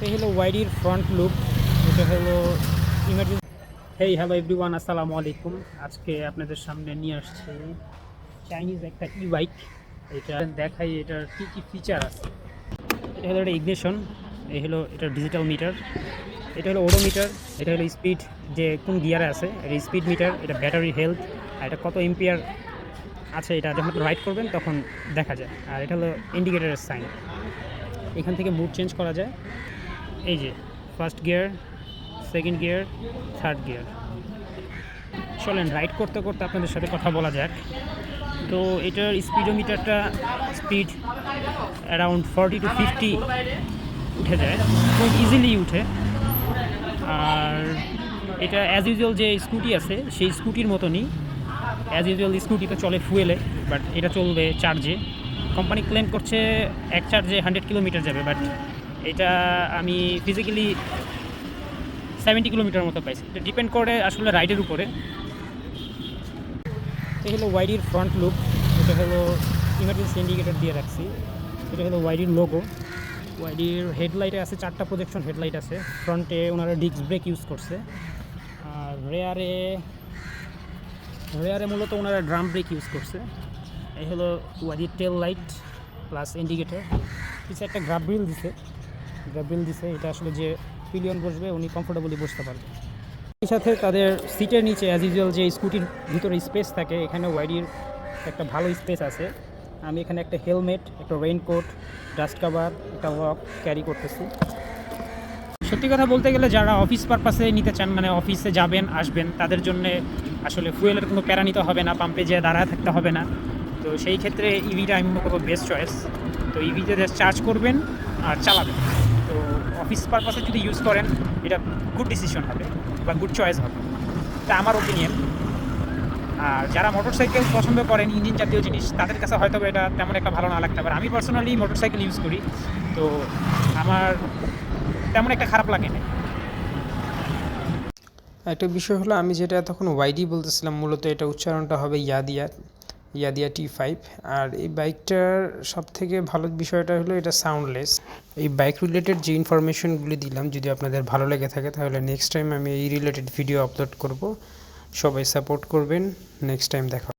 এই হলো ওয়াইডির front look. এটা হলো ইমার্জেন্সি। হেই হ্যালো এভরিওয়ান, আসসালামু আলাইকুম। আজকে আপনাদের সামনে নিয়ে আসছি চাইনিজ একটা ই বাইক। এটা দেখাই এটার কী কী ফিচার আছে। এটা হলো একটা ইগনিশন, এই হলো এটার ডিজিটাল মিটার, এটা হলো ওডোমিটার, এটা হলো স্পিড, যে কোন গিয়ারে আছে এটা স্পিড মিটার, এটা ব্যাটারি হেলথ, আর এটা কত এম্পিয়ার আছে এটা যখন আপনি রাইড করবেন তখন দেখা যায়। আর এটা হলো ইন্ডিকেটারের সাইন, এখান থেকে মুড চেঞ্জ করা যায়। এই যে first gear, second gear, third gear. চলেন রাইড করতে করতে আপনাদের সাথে কথা বলা যাক। তো এটার স্পিডোমিটারটা স্পিড অ্যারাউন্ড 40 to 50 উঠে যায়, খুব ইজিলি উঠে। আর এটা অ্যাজ ইউজুয়াল যে স্কুটি আছে সেই স্কুটির মতনই, অ্যাজ ইউজুয়াল স্কুটিটা চলে ফুয়েলে, বাট এটা চলবে চার্জে। কোম্পানি ক্লেম করছে এক চার্জে 100 কিলোমিটার যাবে, বাট এটা আমি ফিজিক্যালি 70 কিলোমিটার মতো পাইছি। এটা ডিপেন্ড করে আসলে রাইডের উপরে। এটা হলো ওয়াইডির ফ্রন্ট লুক। এটা হলো ইমার্জেন্সি ইন্ডিকেটর দিয়ে রাখছি। এটা হলো ওয়াইডির লোগো। ওয়াইডির হেডলাইটে আছে 4টা প্রজেকশন হেডলাইট আছে। ফ্রন্টে ওনারা ডিস্ক ব্রেক ইউজ করছে, আর রেয়ারে মূলত ওনারা ড্রাম ব্রেক ইউজ করছে। এই হলো ওয়াইডির টেল লাইট প্লাস ইন্ডিকেটর। পিছিয়ে একটা গ্রাবিল দিছে, এটা আসলে যে পিলিয়ন বসবে উনি কমফোর্টেবলি বসতে পারবে। এই সাথে তাদের সিটের নিচে অ্যাজ ইউজুয়াল যে স্কুটির ভিতরে স্পেস থাকে, এখানে ওয়াইডির একটা ভালো স্পেস আছে। আমি এখানে একটা হেলমেট, একটা রেইনকোট, ডাস্ট কাভার, একটা ওয়াক ক্যারি করতেছি। সত্যি কথা বলতে গেলে যারা অফিস পারপাসে নিতে চান, মানে অফিসে যাবেন আসবেন, তাদের জন্য আসলে ফুয়েলের কোনো প্যারা নিতে হবে না, পাম্পে যেয়ে দাঁড়ায় থাকতে হবে না। তো সেই ক্ষেত্রে ইভিটা আমি মনে করবো বেস্ট চয়েস। তো ইভিতে জাস্ট চার্জ করবেন আর চালাবেন। তো অফিস পারপাসে যদি ইউজ করেন এটা গুড ডিসিশন হবে বা গুড চয়েস হবে, এটা আমার ওপিনিয়ন। আর যারা মোটরসাইকেল পছন্দ করেন ইঞ্জিন জাতীয় জিনিস, তাদের কাছে হয়তো এটা তেমন একটা ভালো না লাগতে পারে। আমি পার্সোনালি মোটরসাইকেল ইউজ করি, তো আমার তেমন একটা খারাপ লাগে না। একটা বিষয় হলো, আমি যেটা তখন ওয়াইডি বলতেছিলাম, মূলত এটা উচ্চারণটা হবে ইয়াদিয়া T5। আর এই বাইকটার সবথেকে ভালো বিষয়টা হলো এটা সাউন্ডলেস। এই বাইক রিলেটেড যে ইনফরমেশনগুলি দিলাম, যদি আপনাদের ভালো লেগে থাকে তাহলে নেক্সট টাইম আমি এই রিলেটেড ভিডিও আপলোড করব। সবাই সাপোর্ট করবেন। নেক্সট টাইম দেখা